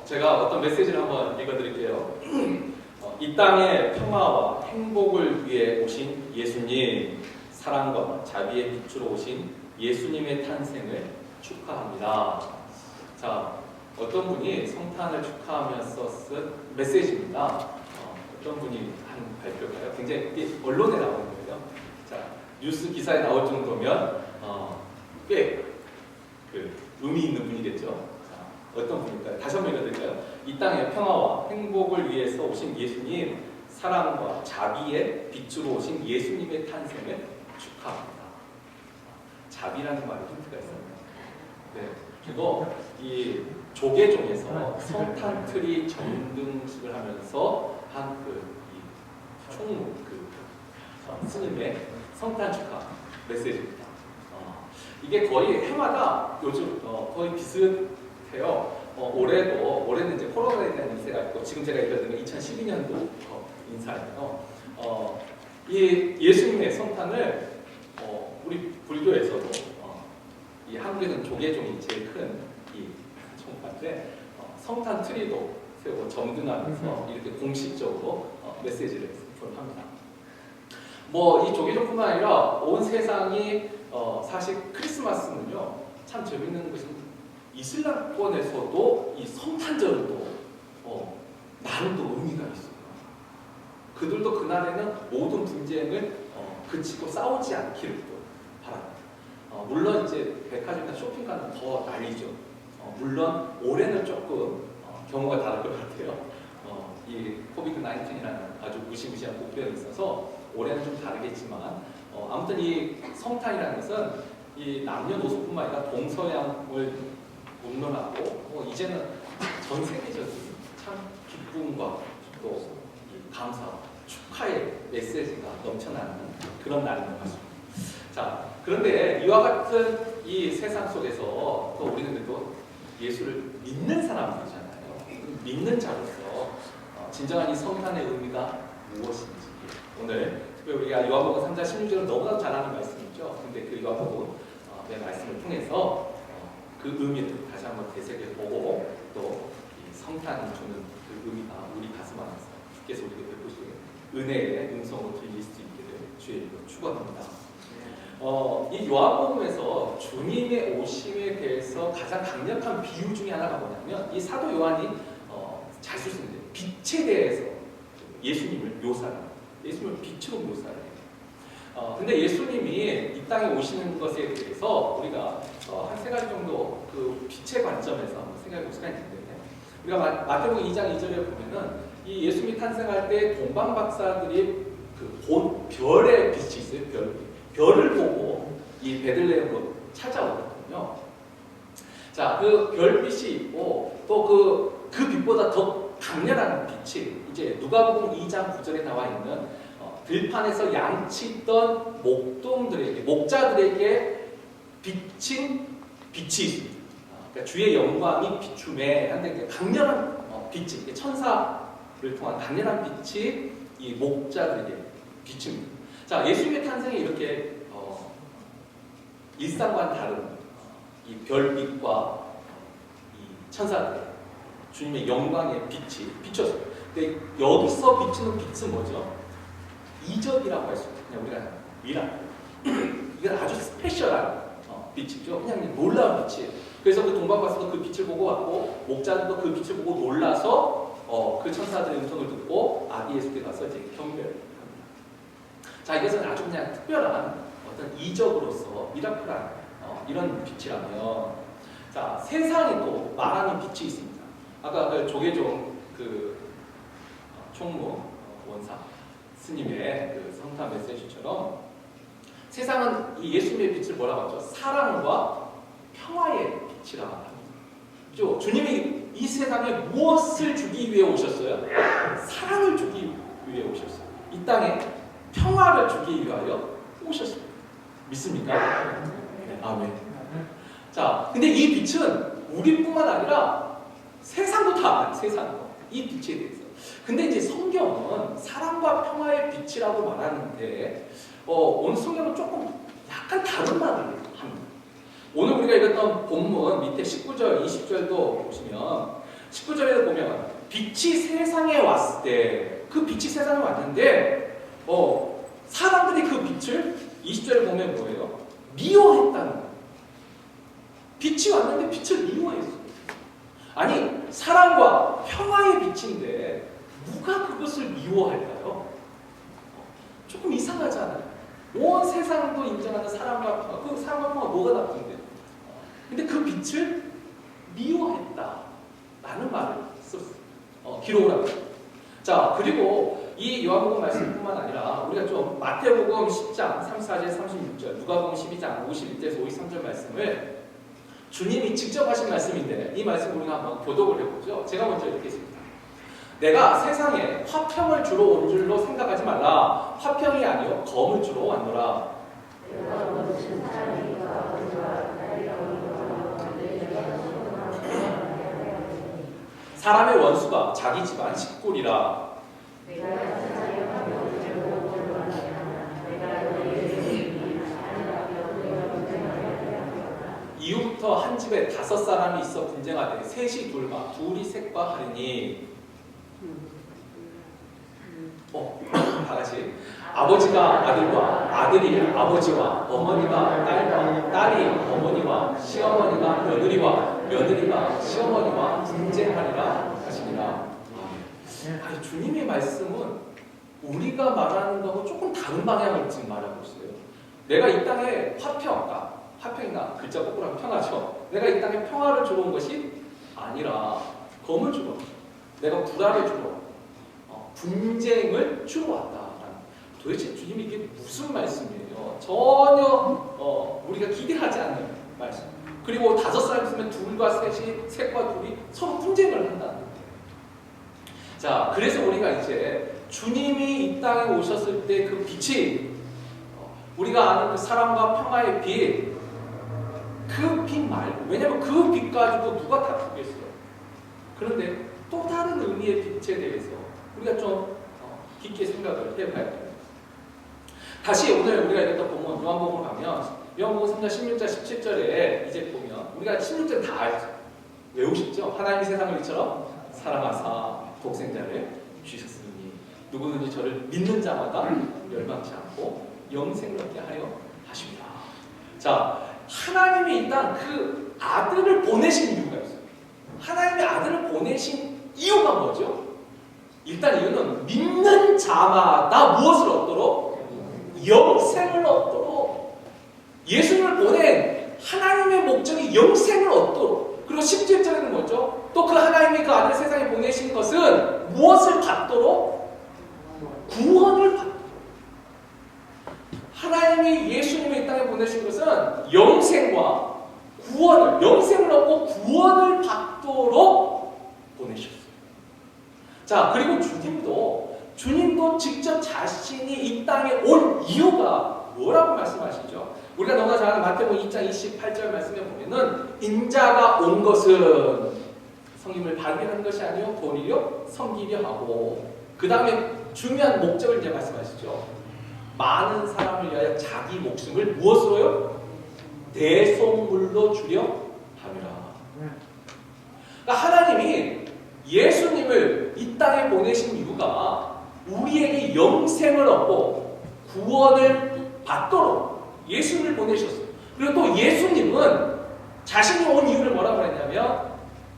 제가 어떤 메시지를 한번 읽어드릴게요. 이 땅의 평화와 행복을 위해 오신 예수님, 사랑과 자비의 빛으로 오신 예수님의 탄생을 축하합니다. 자, 어떤 분이 성탄을 축하하면서 쓴 메시지입니다. 어떤 분이 한 발표가요? 굉장히 언론에 나오는 거예요. 자, 뉴스 기사에 나올 정도면 꽤 의미 있는 분이겠죠. 자, 어떤 분일까요? 다시 한번 읽어드릴까요? 이 땅의 평화와 행복을 위해서 오신 예수님, 사랑과 자비의 빛으로 오신 예수님의 탄생을 축하합니다. 자비라는 말에 힌트가 있어요. 네, 그리고 이 조계종에서 성탄트리 전등식을 하면서 한 총무 스님의 성탄 축하 메시지입니다. 이게 거의 해마다 요즘 거의 비슷해요. 올해는 이제 코로나에 대한 인사가 있고, 지금 제가 읽어드린 2012년도 인사예요. 이 예수님의 성탄을 우리 불교에서도 이 한국에서는 조계종이 제일 큰 이 총파인데 성탄 트리도 세우고 점등하면서 이렇게 공식적으로 메시지를 전합니다. 뭐 이 조계종뿐만 아니라 온 세상이 사실 크리스마스는요 참 재밌는 것은 이슬람권에서도 이 성탄절도 나름도 의미가 있어요. 그들도 그날에는 모든 분쟁을 그치고 싸우지 않기를 또 바랍니다. 물론 이제 백화점이나 쇼핑 가면 더 난리죠. 물론 올해는 조금 경우가 다를 것 같아요. 이 코비드-19이라는 아주 무시무시한 복병이 있어서 올해는 좀 다르겠지만 아무튼 이 성탄이라는 것은 이 남녀노소뿐만 아니라 동서양을 공론하고 이제는 전 세계적인 참 기쁨과 또 감사, 축하의 메시지가 넘쳐나는 그런 날인 것 같습니다. 자, 그런데 이와 같은 이 세상 속에서 또 우리는 또 예수를 믿는 사람들이잖아요. 믿는 자로서 진정한 이 성탄의 의미가 무엇인지 오늘 특별히 우리가 요한복음 3장 16절은 너무나 잘 아는 말씀이죠. 근데 그 요한복음의 말씀을 통해서 그 의미를 다시 한번 되새겨보고 또 이 성탄이 주는 그 의미가 우리 가슴 안에서 주께서 우리에게 베푸시는 은혜의 음성으로 들릴 수 있게 될 주의 이름으로 축원합니다. 이 요한복음에서 주님의 오심에 대해서 가장 강력한 비유 중에 하나가 뭐냐면 이 사도 요한이 잘 쓸 수 있는데 빛에 대해서 예수님을 묘사합니다. 예수님을 빛으로 묘사해요. 근데 예수님이 이 땅에 오시는 것에 대해서 우리가 한 세 가지 정도 그 빛의 관점에서 한번 생각해 볼 시간이 있는데, 우리가 마태복음 2장 2절에 보면은 이 예수님이 탄생할 때 동방 박사들이 그 본 별의 빛이 있어요. 별을 보고 이 베들레헴으로 찾아오거든요. 자, 그 별빛이 있고 또 그 빛보다 더 강렬한 빛이 이제 누가복음 2장 9절에 나와 있는 들판에서 양치던 목자들에게 비친 빛이 있습니다. 그러니까 주의 영광이 비춤에 한데 강렬한 빛이 천사를 통한 강렬한 빛이 이 목자들에게 비춥니다. 자, 예수님의 탄생이 이렇게 일상과는 다른 이 별빛과 이 천사들, 주님의 영광의 빛이 비쳤어요. 근데 여기서 비치는 빛은 뭐죠? 이적이라고 할 수 있어요. 그냥 우리가 미라클. 이건 아주 스페셜한 빛이죠. 그냥 놀라운 빛이에요. 그래서 그 동방박사도 그 빛을 보고 왔고, 목자들도 그 빛을 보고 놀라서 그 천사들의 음성을 듣고 아기 예수께 가서 이제 경배를 합니다. 자, 이것은 아주 그냥 특별한 어떤 이적으로서 미라클한 이런 빛이라면, 자, 세상에 또 말하는 빛이 있습니다. 아까 그 조계종 총무 원사 스님의 그 성탄 메시지처럼 세상은 이 예수님의 빛을 뭐라고 하죠? 사랑과 평화의 빛이라고 합니다. 그죠? 주님이 이 세상에 무엇을 주기 위해 오셨어요? 사랑을 주기 위해 오셨어요. 이 땅에 평화를 주기 위하여 오셨습니다. 믿습니까? 네, 아멘. 자, 근데 이 빛은 우리뿐만 아니라 세상도 다 알아요. 세상도. 이 빛에 대해서. 근데 이제 성경은 사랑과 평화의 빛이라고 말하는데 오늘 성경은 조금 약간 다른 말을 합니다. 오늘 우리가 읽었던 본문 밑에 19절, 20절도 보시면 19절에도 보면 빛이 세상에 왔을 때 그 빛이 세상에 왔는데 사람들이 그 빛을 20절에 보면 뭐예요? 미워했다는 거예요. 빛이 왔는데 빛을 미워했어요. 아니 사랑과 평화의 빛인데 누가 그것을 미워할까요? 조금 이상하잖아요. 온 세상도 인정하는 사랑과 평화, 그 사랑과 평화 뭐가 나쁜데? 근데 그 빛을 미워했다라는 말을 썼어요. 기록을 합니다. 자, 그리고 이 요한복음 말씀뿐만 아니라 우리가 좀 마태복음 10장 34절 36절, 누가복음 12장 51절에서 53절 말씀을 주님이 직접 하신 말씀인데 이 말씀 우리가 한번 교독을 해보죠. 제가 먼저 읽겠습니다. 내가 세상에 화평을 주러 온 줄로 생각하지 말라. 화평이 아니요 검을 주러 왔노라. 사람의 원수가 자기 집안 식구리라. 이후부터 한 집에 5사람이 있어 분쟁하되 셋이 둘과 둘이 셋과 하리니. 다 같이. 아버지가 아들과 아들이 아버지와 어머니가 딸과 딸이 어머니와 시어머니가 며느리와 며느리가 시어머니와 분쟁하리라 하시니라. 아니, 주님의 말씀은 우리가 말하는 거하고 조금 다른 방향을 지금 말하고 있어요. 내가 이 땅에 화평이나 글자 거꾸로 하면 평화죠. 내가 이 땅에 평화를 주러 온 것이 아니라 검을 주러, 내가 불화를 주러, 분쟁을 주러 왔다. 도대체 주님이 이게 무슨 말씀이에요? 전혀 우리가 기대하지 않는 말씀. 그리고 5사람 있으면 둘과 셋이, 셋과 둘이 서로 분쟁을 한다는 거예요. 자, 그래서 우리가 이제 주님이 이 땅에 오셨을 때 그 빛이 우리가 아는 그 사랑과 평화의 빛, 그 빛 말고, 왜냐하면 그 빛 가지고 누가 다투겠어요? 그런데 또 다른 의미의 빛에 대해서 우리가 좀 깊게 생각을 해봐야 돼요. 다시 오늘 우리가 읽었던 본문 요한복음을 가면 요한복음 3장 16절 17절에 이제 보면 우리가 16절 다 알죠. 외우셨죠? 하나님이 세상을 이처럼 사랑하사 독생자를 주셨으니 누구든지 저를 믿는 자마다 멸망치 않고 영생을 얻게 하려 하십니다. 자, 하나님이 일단 그 아들을 보내신 이유가 있어요. 하나님의 아들을 보내신 이유가 뭐죠? 일단 이유는 믿는 자마다 무엇을 얻도록? 영생을 얻도록. 예수님을 보낸 하나님의 목적이 영생을 얻도록. 그리고 17절에는 뭐죠? 또 그 하나님이 그 아들 세상에 보내신 것은 무엇을 받도록? 구원을 받도록. 하나님이 예수님을 이 땅에 보내신 것은 영생과 구원을, 영생을 얻고 구원을 받도록 보내셨어요. 자, 그리고 주님도 직접 자신이 이 땅에 온 이유가 뭐라고 말씀하시죠? 우리가 너무나 잘 아는 마태복음 2장 28절 말씀에 보면은 인자가 온 것은 성김을 받게 하는 것이 아니요 도리어 섬기려 하고, 그 다음에 중요한 목적을 이제 말씀하시죠. 많은 사람을 위하여 자기 목숨을 무엇으로요? 대속물로 주려 함이라. 그러니까 하나님이 예수님을 이 땅에 보내신 이유가 우리에게 영생을 얻고 구원을 받도록 예수님을 보내셨어요. 그리고 또 예수님은 자신이 온 이유를 뭐라고 했냐면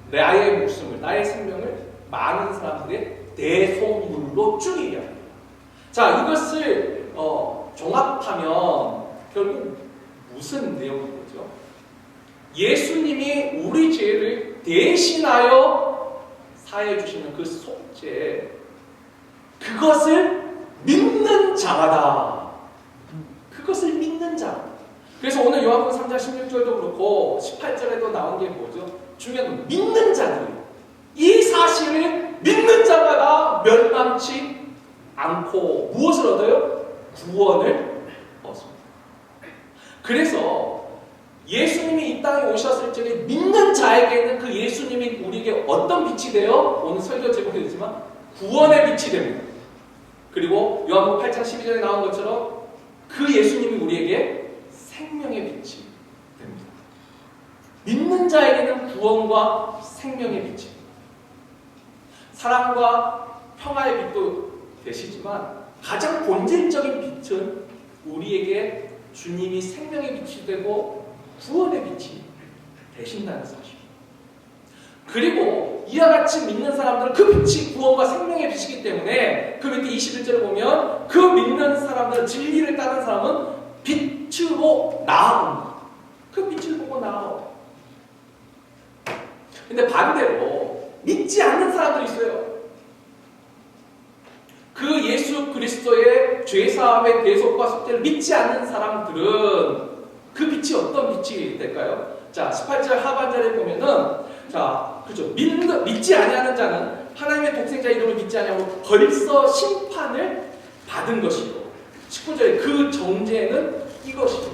나의 목숨을, 나의 생명을 많은 사람들의 대속물로 주기 위함입니다. 자, 이것을 종합하면 결국 무슨 내용인 거죠? 예수님이 우리 죄를 대신하여 사해 주시는 그 속죄, 그것을 믿는 자마다, 그것을 믿는 자. 그래서 오늘 요한복음 3장 16절도 그렇고 18절에도 나온 게 뭐죠? 중요한 건 믿는 자들. 이 사실을 믿는 자마다 멸망치 않고 무엇을 얻어요? 구원을 얻습니다. 그래서 예수님이 이 땅에 오셨을 적에 믿는 자에게는 그 예수님이 우리에게 어떤 빛이 돼요? 오늘 설교 제목이지만 구원의 빛이 됩니다. 그리고 요한복음 8장 12절에 나온 것처럼 그 예수님이 우리에게 생명의 빛이 됩니다. 믿는 자에게는 구원과 생명의 빛이. 사랑과 평화의 빛도 되시지만 가장 본질적인 빛은 우리에게 주님이 생명의 빛이 되고 구원의 빛이 되신다는 사실. 그리고 이와 같이 믿는 사람들은 그 빛이 구원과 생명의 빛이기 때문에 그 밑에 21절을 보면 그 믿는 사람들은 진리를 따르는 사람은 빛으로 나아온다. 그 빛을 보고 나아오. 근데 반대로 믿지 않는 사람들이 있어요. 그 예수 그리스도의 죄사함의 대속과 속죄를 믿지 않는 사람들은 그 빛이 어떤 빛이 될까요? 자, 18절 하반절에 보면은 자, 그렇죠. 믿지 아니하는 자는 하나님의 독생자 이름을 믿지 아니하고 벌써 심판을 받은 것이고 19절에 그 정죄는 이것이니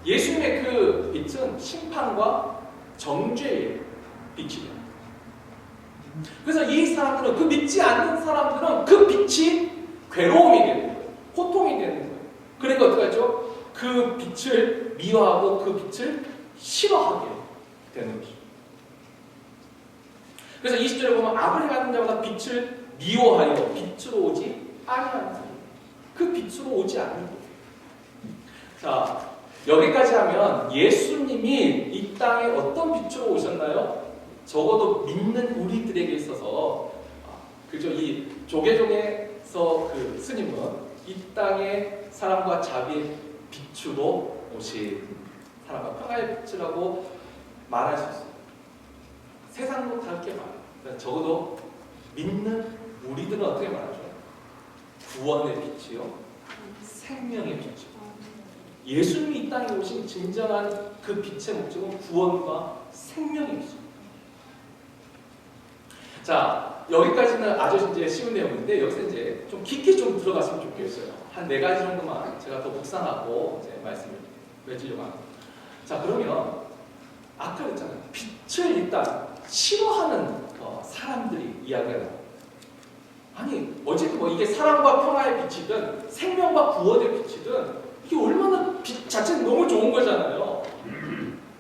예수님의 그 빛은 심판과 정죄의 빛이에요. 그래서 이 사람들은 그 믿지 않는 사람들은 그 빛이 괴로움이 되는 거예요. 고통이 되는 거예요. 그러니까 어떻게 하죠? 그 빛을 미워하고 그 빛을 싫어하게 되는 거죠. 그래서 20절에 보면 악을 행하는 자보다 빛을 미워하여 빛으로 오지 아니하는 사람. 그 빛으로 오지 않는 거예요. 자, 여기까지 하면 예수님이 이 땅에 어떤 빛으로 오셨나요? 적어도 믿는 우리들에게 있어서 그죠? 이 조계종에서 그 스님은 이 땅에 사랑과 자비의 빛으로 오신 사랑과 평화의 빛이라고 말할 수 있어요. 세상도 다르게 말해요. 적어도 믿는 우리들은 어떻게 말하죠? 구원의 빛이요, 생명의 빛이요. 예수님이 이 땅에 오신 진정한 그 빛의 목적은 구원과 생명의 빛입니다. 자, 여기까지는 아주 이제 쉬운 내용인데 여기서 이제 좀 깊게 좀 들어갔으면 좋겠어요. 한 4가지 정도만 제가 더 묵상하고 이제 말씀을 맺으려고 합니다. 자, 그러면 아까 그랬잖아요. 빛을 일단 싫어하는 사람들이 이야기가 나와요. 아니, 어쨌든 뭐 이게 사랑과 평화의 빛이든 생명과 구원의 빛이든 이게 얼마나 빛 자체는 너무 좋은 거잖아요.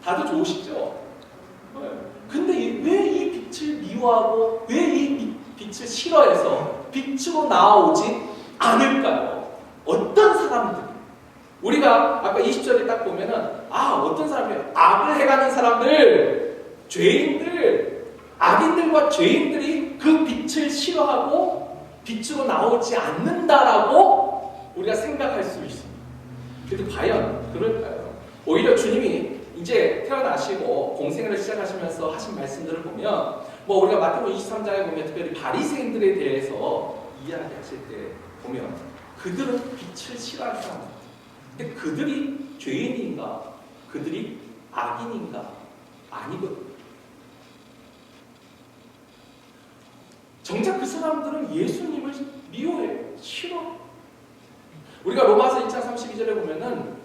다들 좋으시죠? 네. 근데 왜 이 빛을 미워하고 왜 이 빛을 싫어해서 빛으로 나아오지 않을까요? 어떤 사람들? 우리가 아까 20절에 딱 보면은 어떤 사람이에요? 악을 해가는 사람들, 죄인들, 악인들과 죄인들이 그 빛을 싫어하고 빛으로 나오지 않는다라고 우리가 생각할 수 있습니다. 근데 과연 그럴까요? 오히려 주님이 이제 태어나시고 공생애를 시작하시면서 하신 말씀들을 보면 뭐 우리가 마태복음 23장에 보면 특별히 바리새인들에 대해서 이야기하실 때 보면 그들은 빛을 싫어하는 사람들. 근데 그들이 죄인인가? 그들이 악인인가? 아니거든요. 정작 그 사람들은 예수님을 미워해요. 싫어. 우리가 로마서 2장 32절에 보면은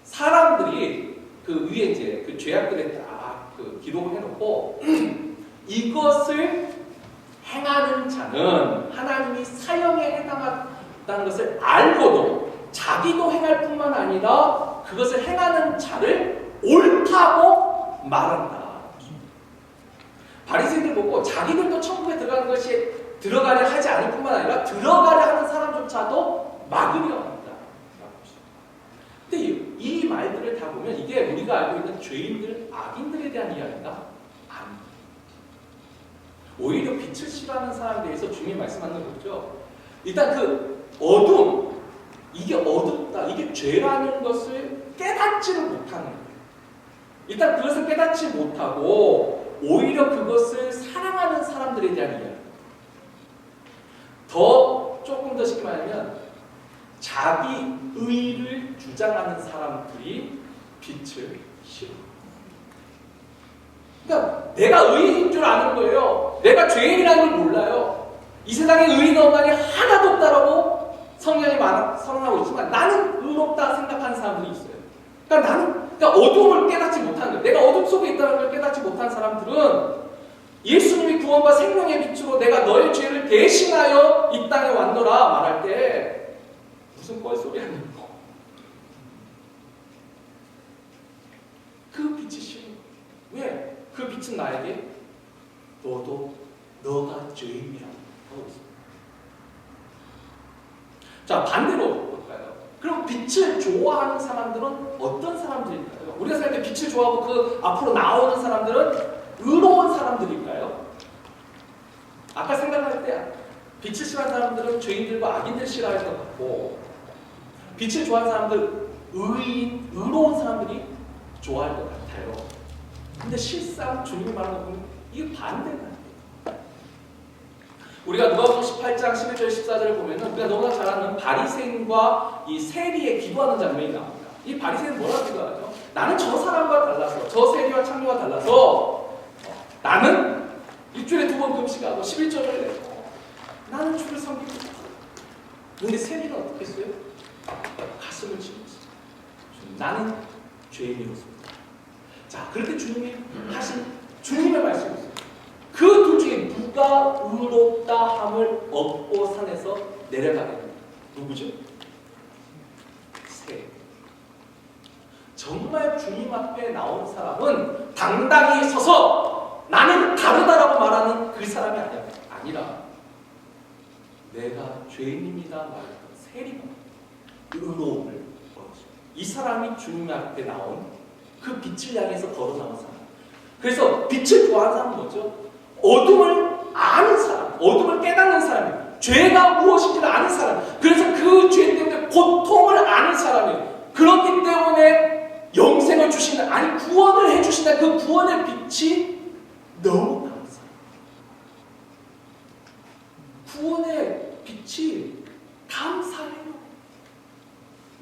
사람들이 그 위에 이제 그 죄악들에 딱 그 기록을 해놓고 이것을 행하는 자는 하나님이 사형에 해당한다는 것을 알고도 자기도 행할 뿐만 아니라 그것을 행하는 자를 옳다고 말한다. 바리새인들 보고 자기들도 천국에 들어가는 것이 들어가려 하지 않을 뿐만 아니라 들어가려 하는 사람조차도 막으려 한다. 근데 이 말들을 다 보면 이게 우리가 알고 있는 죄인들, 악인들에 대한 이야기가 아닙니다. 오히려 빛을 싫어하는 사람에 대해서 주님이 말씀하는 거죠. 일단 그 어둠, 이게 어둡다, 이게 죄라는 것을 깨닫지를 못하는 거예요. 일단 그것을 깨닫지 못하고 오히려 그것을 사랑하는 사람들에 대한 이야기. 조금 더 쉽게 말하면 자기 의를 주장하는 사람들이 빛을 싫어. 그러니까 내가 의인인 줄 아는 거예요. 내가 죄인이라는 걸 몰라요. 이 세상에 의인 없나니 하나도 없다라고 성경이 선언하고 있지만 나는 의롭다 생각하는 사람들이 있어요. 그러니까 어둠을 깨닫지 못하는 거예요. 내가 어둠 속에 있다는 걸 깨닫지 못한 사람들은 예수님이 구원과 생명의 빛으로 내가 너의 죄를 대신하여 이 땅에 왔노라 말할 때 무슨 뻘소리 하는 거. 그 빛이 싫어. 왜? 그 빛은 나에게 너도 너가 죄인이라고 하고 있습니다. 자, 반대로 볼까요? 그럼 빛을 좋아하는 사람들은 어떤 사람들일까요? 우리가 살 때 빛을 좋아하고 그 앞으로 나오는 사람들은 의로운 사람들일까요? 아까 생각할 때 빛을 싫어하는 사람들은 죄인들과 악인들 싫어할 것 같고, 빛을 좋아하는 사람들, 의로운 사람들이 좋아할 것 같아요. 근데 실상 주님이 말하는 거 보면 이게 반대가. 우리가 누가복음 18장 11절 14절을 보면은 우리가 너무나 잘 아는 바리새인과 이 세리의 기도하는 장면이 나옵니다. 이 바리새인은 뭐라고 기도하죠? 나는 저 사람과 달라서, 저 세리와 창녀와 달라서 나는 일주일에 2번 금식하고 11절을 내고 나는 주를 섬기고 싶어. 근데 세리는 어떻게 했어요? 가슴을 치고 있어요. 나는 죄인이로습니다. 자, 그렇게 주님이 하신 주님의 말씀이 있어요. 그 둘 중에 누가 의롭다 함을 얻고 산에서 내려가게 됩니다. 누구죠? 세. 정말 주님 앞에 나온 사람은 당당히 서서 나는 다르다라고 말하는 그 사람이 아니라 내가 죄인입니다 말했던 세리가 의로움을 얻었어요. 이 사람이 주님 앞에 나온 그 빛을 향해서 걸어 나온 사람. 그래서 빛을 좋아하는 사람은 뭐죠? 어둠을 아는 사람, 어둠을 깨닫는 사람이에요. 죄가 무엇인지를 아는 사람. 그래서 그 죄 때문에 고통을 아는 사람이에요. 그렇기 때문에 영생을 주신다, 아니 구원을 해주신다. 그 구원의 빛이 너무 감사해요. 구원의 빛이 감사해요.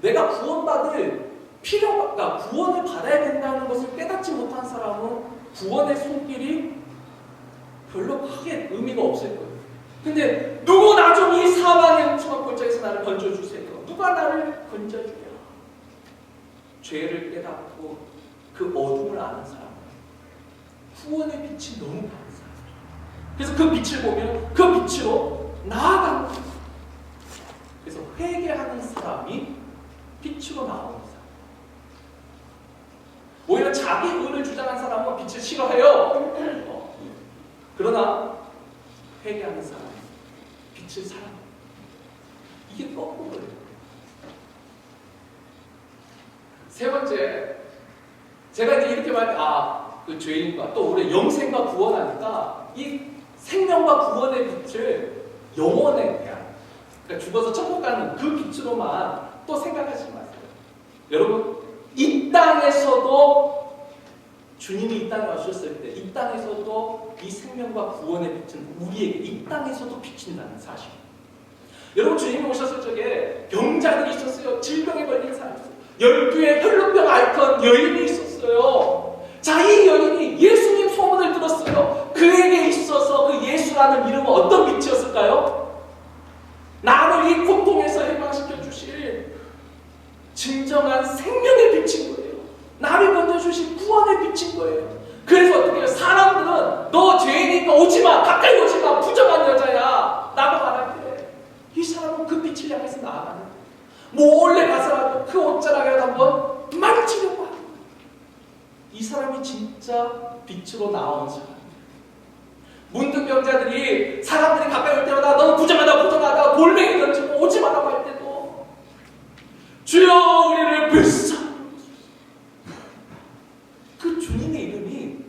내가 구원받을 필요가, 구원을 받아야 된다는 것을 깨닫지 못한 사람은 구원의 손길이 별로 크게 의미가 없을 거예요. 근데 누구 나 좀 이 사망의 수막골짜기에서 나를 건져주세요. 누가 나를 건져주랴. 죄를 깨닫고 그 어둠을 아는 사람, 구원의 빛이 너무 감사해요. 그래서 그 빛을 보면 그 빛으로 나아가는 거예요. 그래서 회개하는 사람이 빛으로 나오는 사람. 오히려 자기 의를 주장한 사람은 빛을 싫어해요. 그러나 회개하는 사람이 빛을 사랑합니다. 이게 거꾸로예요. 세 번째, 제가 이제 이렇게 말할 때, 그 죄인과 또 우리 영생과 구원하니까 이 생명과 구원의 빛을 영원에 대한, 그러니까 죽어서 천국 가는 그 빛으로만 또 생각하지 마세요. 여러분, 이 땅에서도 주님이 이 땅에 오셨을 때 이 땅에서도 이 생명과 구원의 빛은 우리에게 이 땅에서도 비친다는 사실. 여러분, 주님이 오셨을 적에 병자들이 있었어요. 질병에 걸린 사람이 있었어요. 12의 혈루병 앓던 여인이 있었어요. 자, 이 여인이 예수님 소문을 들었어요. 그에게 있어서 그 예수라는 이름은 어떤 빛이었을까요? 나를 이 고통에서 해방시켜 주실 진정한 생명의 빛인 거예요. 나를 건져주신 구원의 빛인 거예요. 그래서 어떻게 해요? 사람들은 너 죄인이니까 오지마, 가까이 오지마, 부정한 여자야 라고 말할 때 이 사람은 그 빛을 향해서 나아가는 거예요. 몰래 가서라도 그 옷자락이라도 한번 만지려고 하는 거예요. 이 사람이 진짜 빛으로 나온 사람이에요. 문둥병자들이 사람들이 가까이 올 때마다 너는 부정하다 부정하다 돌멩이 던지고 오지마라고 할 때도 주여 우리를 불쌍히 그 주님의 이름이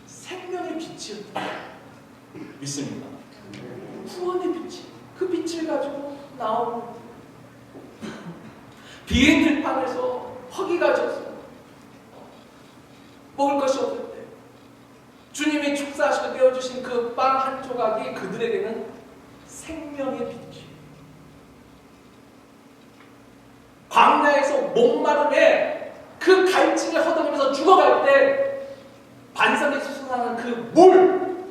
생명의 빛이었다 믿습니다. 구원의 빛이 그 빛을 가지고 나오는 비행 들판에서 허기가 져서 먹을 것이 없을 때 주님이 축사하시고 떼어주신 그 빵 한 조각이 그들에게는 생명의 빛이에요. 광야에서 목마름에 그 갈증을 허덕이면서 죽어갈 때 반석에서 솟아나는 그 물,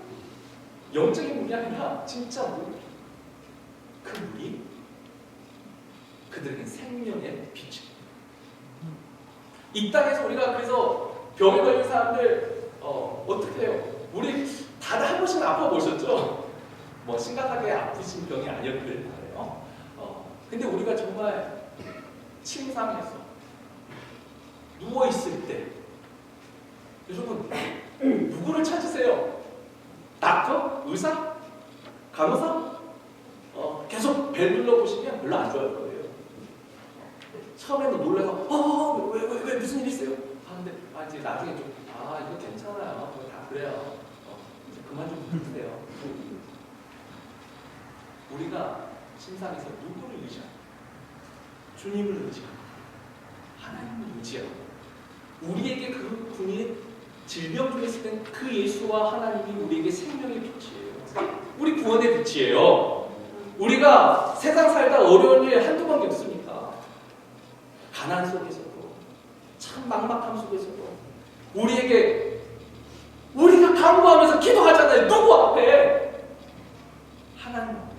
영적인 물이 아니라 진짜 물, 그 물이 그들에게 생명의 빛입니다. 이 땅에서 우리가 그래서 병에 걸린 사람들 어떻게 해요? 우리 다들 한 번씩은 아파보셨죠? 뭐 심각하게 아프신 병이 아니었길 바라요. 근데 우리가 정말 침상에서 누워있을 때 여러분 누구를 찾으세요? 닥터? 의사? 간호사? 계속 벨 눌러보시면 별로 안 좋아할 거예요. 처음에는 놀라서 왜 무슨 일 있어요? 근데 이제 나중에 좀 이거 괜찮아요. 다 그래요. 이제 그만 좀 부르세요. 우리가 신상에서 누구를 의지하고 주님을 의지하고 하나님을 의지하고 우리에게 그 분이 질병 중에 있을 땐 그 예수와 하나님이 우리에게 생명의 빛이에요. 우리 구원의 빛이에요. 우리가 세상 살다 어려운 일 한두 번 겪습니까? 가난 속에서도 참 막막함 속에서도 우리가 간구하면서 기도하잖아요. 누구 앞에? 하나님 앞에.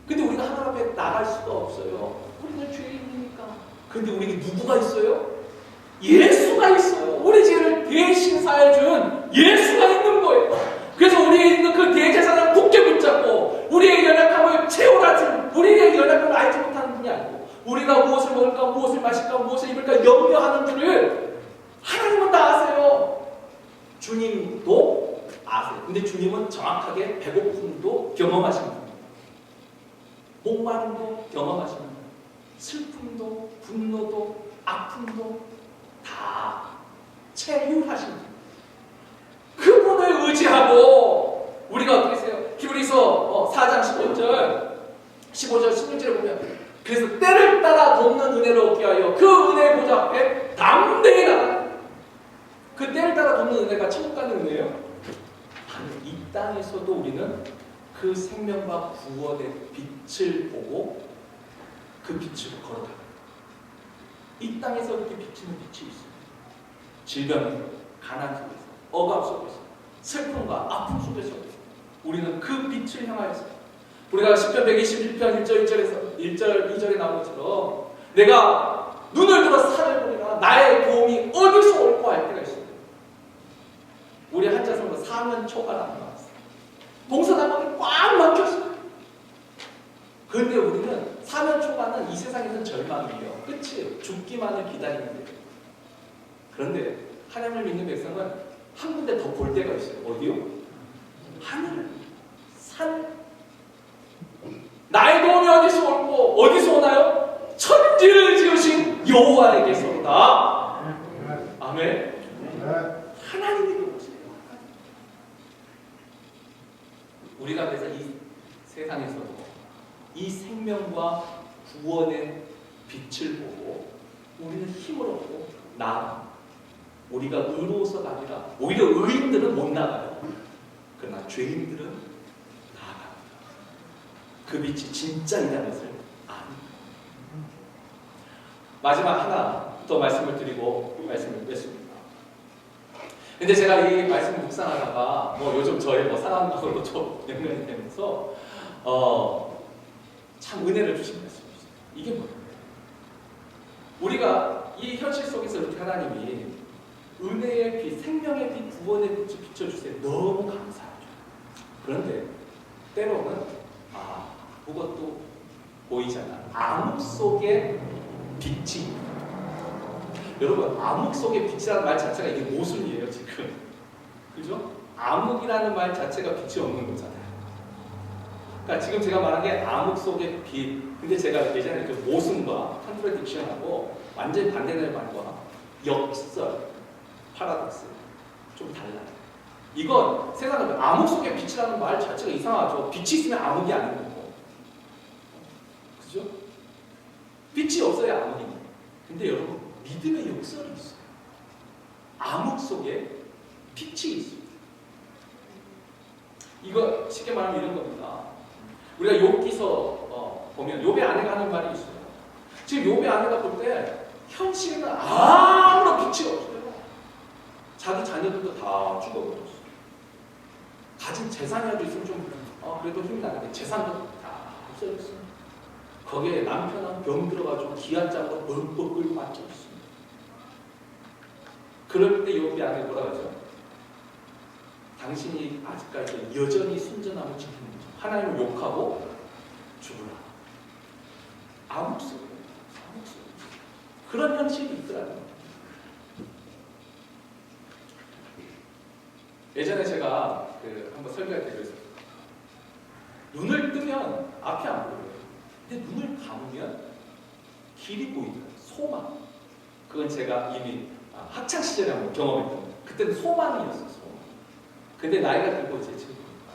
근데 우리가 하나님 앞에 나갈 수가 없어요. 우리는 죄인이니까. 근데 우리에게 누구가 있어요? 예수가 있어요. 우리 죄를 대신 사해준 예수가 있는 거예요. 그래서 우리에 있는 그 대제사장을 굳게 붙잡고 우리의 연약함을 채워라지, 우리의 연약함을 알지 못하는 분이 아니고 우리가 무엇을 먹을까, 무엇을 마실까, 무엇을 입을까 염려하는 줄을 하나님은 다 아세요. 주님도 아세요. 근데 주님은 정확하게 배고픔도 경험하신 분입니다. 목마름도 경험하신 분입니다. 슬픔도 분노도 아픔도 다 체휼하신 분. 그분을 의지하고 우리가 어떻게 했어요? 히브리서 4장 15절 16절에 보면 그래서 때를 따라 돕는 은혜를 얻게 하여 그 은혜 보좌 앞에 담대히 나가. 그 때를 따라 돕는 은혜가 천국 가는 은혜예요. 이 땅에서도 우리는 그 생명과 구원의 빛을 보고 그 빛으로 걸어가요. 이 땅에서 그렇게 비치는 빛이 있어요. 질병에서, 가난 속에서, 억압 속에서, 슬픔과 아픔 속에서 우리는 그 빛을 향하여서 우리가 시편 121편 1절 2절에 나온 것처럼 내가 눈을 들어 산을 보니라 나의 도움이 어디서 올까 할 때가 있어요. 우리 한자성도 사면초가라는 나왔어요. 동서남북이 꽉 막혔어요. 그런데 우리는 사면초가는 이 세상에서는 절망이에요. 끝이에요. 죽기만을 기다리는 거예요. 그런데 하나님을 믿는 백성은 한 군데 더 볼 때가 있어요. 어디요? 하늘, 산. 나의 도움이 어디서 올고 어디서 오나요? 천지를 지으신 여호와에게서로다. 아멘. 하나님이 오세요. 우리가 그래서 이 세상에서도 이 생명과 구원의 빛을 보고 우리는 힘을 얻고 나아가. 우리가 의로워서가 아니라 오히려 의인들은 못 나가요. 그러나 죄인들은 나아갑니다. 그 빛이 진짜이라는 것을 압니다. 마지막 하나 더 말씀을 드리고 말씀을 맺습니다. 근데 제가 이 말씀을 묵상하다가 요즘 저의 상황으로 좀 연관이 되면서 참 은혜를 주신 말씀이죠. 이게 뭐예요? 우리가 이 현실 속에서 이렇게 하나님이 은혜의 빛, 생명의 빛, 구원의 빛을 비춰주세요. 너무 감사하죠. 그런데 때로는 그것도 보이잖아. 암흑 속에 빛이. 여러분, 암흑 속에 빛이라는 말 자체가 이게 모순이에요, 지금. 그죠? 암흑이라는 말 자체가 빛이 없는 거잖아요. 그러니까 지금 제가 말한 게 암흑 속의 빛. 근데 제가 예전에 그 모순과 컨트라딕션하고 완전히 반대되는 말과 역설, 파라독스 좀 달라요. 이건 세상에 암흑 속의 빛이라는 말 자체가 이상하죠. 빛이 있으면 암흑이 아닌 거고. 그죠? 빛이 없어야 암흑이에요. 근데 여러분, 믿음의 역설이 있어요. 암흑 속에 빛이 있어요. 이거 쉽게 말하면 이런 겁니다. 우리가 욥기서 보면 욥의 아내가 하는 말이 있어요. 지금 욥의 아내가 볼 때 현실에는 아무런 빛이 없어요. 자기 자녀들도 다 죽어버렸어요. 가진 재산이라도 있으면 좀 그래도 힘이 나는데 재산도 다 없어졌어요. 거기에 남편은 병 들어가지고 기아장으로 뻘뻘 끓고 앉아있어요. 그럴 때 욥의 아내 뭐라 하죠? 당신이 아직까지 여전히 순전함을 지키는 거죠. 하나님을 욕하고 죽으라. 암흑 속에 그런 현실이 있더라고요. 예전에 제가 한번 설교할 때 그랬어요. 눈을 뜨면 앞이 안 보여요. 근데 눈을 감으면 길이 보이더라고요. 소망. 그건 제가 이미 학창 시절에 한번 경험했던 거예요. 그때는 소망이었어요. 소망. 근데 나이가 들고 이제 지금 보니까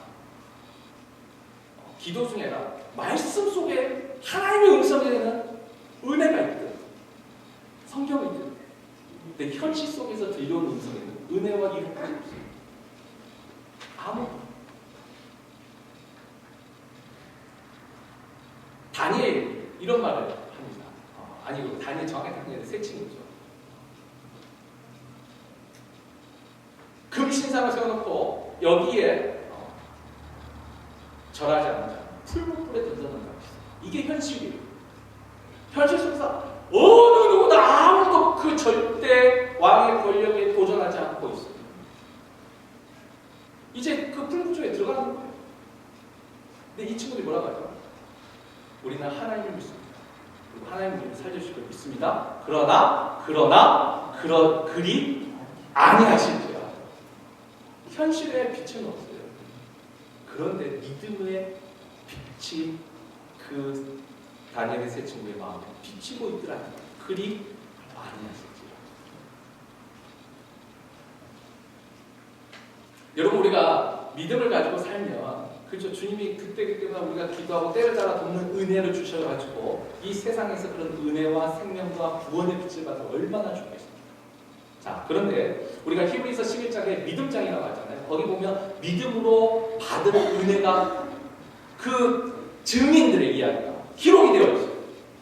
기도 중에나 말씀 속에 하나님의 음성에는 은혜가 있든 성경이 있든 근데 현실 속에서 들려오는 음성에는 은혜와 이름까지 없어요. 아무것도. 다니엘 이런 말을 합니다. 아니고 다니엘 정확히 다니엘의 새 친구죠. 금신상을 세워놓고 여기에 절하지 않는 자 풀무불에 던져놓는다고 했어요. 이게 현실이에요. 현실 속에서 어느 누구도 아무도 그 절대 왕의 권력에 도전하지 않고 있어요. 이제 그 풀무 쪽에 들어가는 거예요. 근데 이 친구들이 뭐라고 하죠? 우리는 하나님을 믿습니다. 그리고 하나님 우리를 살려주실 걸 믿습니다. 그러나 그리 아니하실지라. 현실에 빛은 없어요. 그런데 믿음의 빛이 그 다니엘의 세 친구의 마음에 비치고 있더라고요. 그리 아니하실지라. 여러분 우리가 믿음을 가지고 살면 그렇죠. 주님이 그때마다 우리가 기도하고 때를 따라 돕는 은혜를 주셔가지고 이 세상에서 그런 은혜와 생명과 구원의 빛을 받아 얼마나 좋겠습니까? 자, 그런데 우리가 히브리서 11장에 믿음장이라고 하잖아요. 거기 보면 믿음으로 받은 은혜가 그 증인들의 이야기가 기록이 되어 있어요.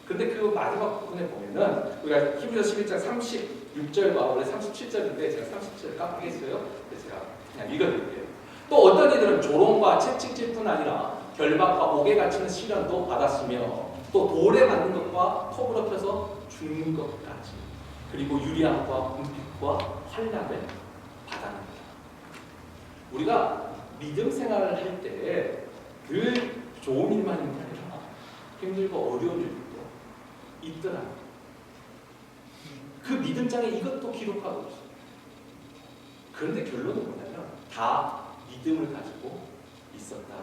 근데 그 마지막 부분에 보면은 우리가 히브리서 11장 36절과 원래 37절인데 제가 37절 깜빡했어요. 그래서 제가 그냥 읽어드릴게요. 또 어떤 이들은 조롱과 채찍질뿐 아니라 결박과 옥에 갇히는 시련도 받았으며 또 돌에 맞는 것과 톱으로 펴서 죽는 것까지 그리고 유리함과 궁핍과 환난을 받았습니다. 우리가 믿음 생활을 할 때 늘 좋은 일만 있는 게 아니라 힘들고 어려운 일도 있더라고요. 그 믿음장에 이것도 기록하고 있어요. 그런데 결론은 뭐냐면 다 믿음을 가지고 있었다.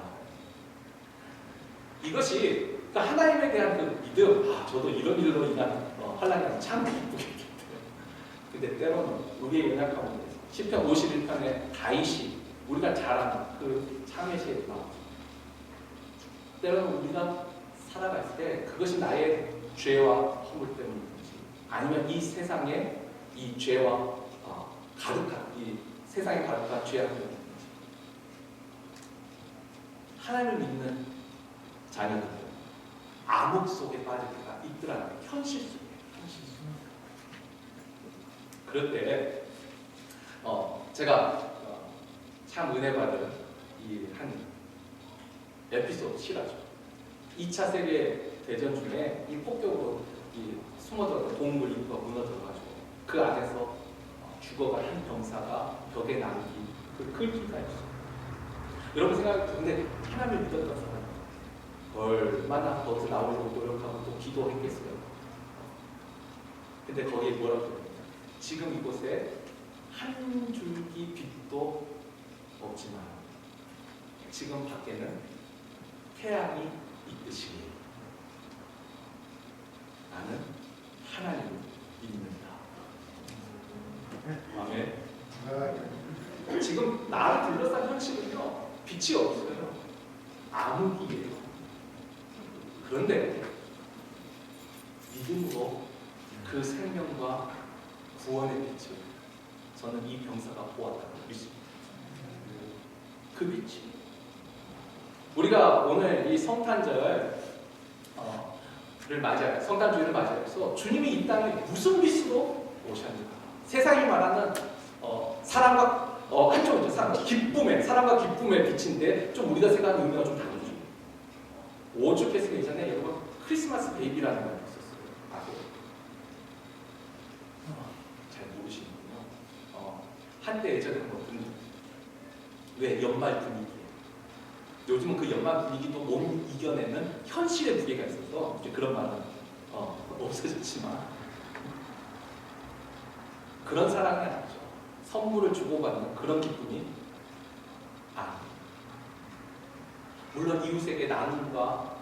이것이 그러니까 하나님에 대한 그 믿음, 저도 이런 일로 인한 환난이 참 기쁘겠다. 근데 때로는 우리의 연약함은 시편 51편에 다윗이 우리가 잘 아는 그 참회시에 나오죠. 때로는 우리가 살아갈 때 그것이 나의 죄와 허물 때문인지 아니면 이 세상에 이 죄와 가득한 이 세상에 가득한 죄악 때문인지 하나님을 믿는 자녀들은 암흑 속에 빠질 때가 있더라는 현실 속에. 그럴 때 제가 참 은혜 받은 이 한 에피소드 실화죠. 2차 세계 대전 중에 이 폭격으로 이 숨어들었던 동물 인구가 무너져가지고 그 안에서 죽어간 한 병사가 벽에 남긴 그 글귀가였어요. 여러분 근데 하나님을 믿었던 사람 얼마나 거기서 나오려고 노력하고 또 기도했겠어요. 근데 거기에 뭐라고 써있냐? 지금 이곳에 한 줄기 빛도 없지만 지금 밖에는 태양이 있듯이 나는 하나님을 믿는다. 아멘. 지금 나를 둘러싼 현실은요 빛이 없어요. 암흑이에요. 그런데 믿음으로 그 생명과 구원의 빛을 저는 이 병사가 보았다고 믿습니다. 그 빛이 우리가 오늘 이 성탄절을 맞아요. 성탄주의를 맞이해서 주님이 이 땅에 무슨 빛으로 오셨는가? 세상이 말하는 사랑과 한쪽은 사랑과 기쁨의 빛인데 좀 우리가 생각하는 의미가 좀 다르죠. 오죽했으면 예전에 여러분 크리스마스 베이비라는 걸 있었어요. 아세요? 잘 모르시는군요. 한때 예전에 뭐 왜 연말 분위기 요즘은 그 연말 분위기도 못 이겨내는 현실의 무게가 있어서 이제 그런 말은 없어졌지만 그런 사랑이 아니죠. 선물을 주고받는 그런 기쁨이 물론 이웃에게 나눔과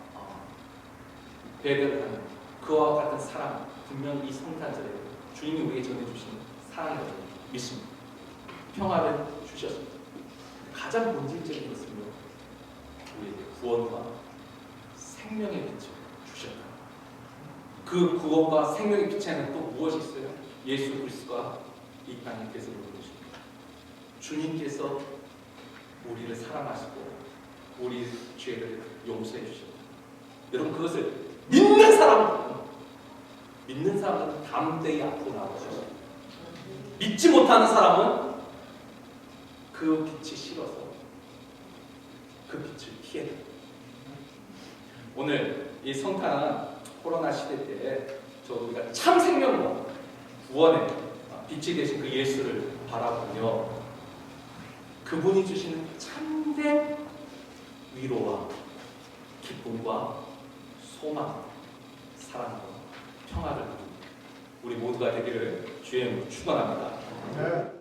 배려를 하는 그와 같은 사랑, 분명히 이 성탄절에 주님이 우리에게 전해주신 사랑이라고 믿습니다. 평화를 주셨습니다. 가장 본질적인 것은요, 우리에게 구원과 생명의 빛을 주셨다. 그 구원과 생명의 빛에는 또 무엇이 있어요? 예수 그리스도가 이 땅에 계속 오는 것입니다. 주님께서 우리를 사랑하시고 우리 죄를 용서해 주셨다. 여러분, 그것을 믿는 사람은 담대히 앞으로 나와주셔서, 믿지 못하는 사람은 그 빛이 싫어서 그 빛을 피해요. 오늘 이 성탄은 코로나 시대 때 우리가 참 생명과 구원의 빛이 되신 그 예수를 바라보며 그분이 주시는 참된 위로와 기쁨과 소망, 사랑과 평화를 우리 모두가 되기를 주의 이름으로 축원합니다.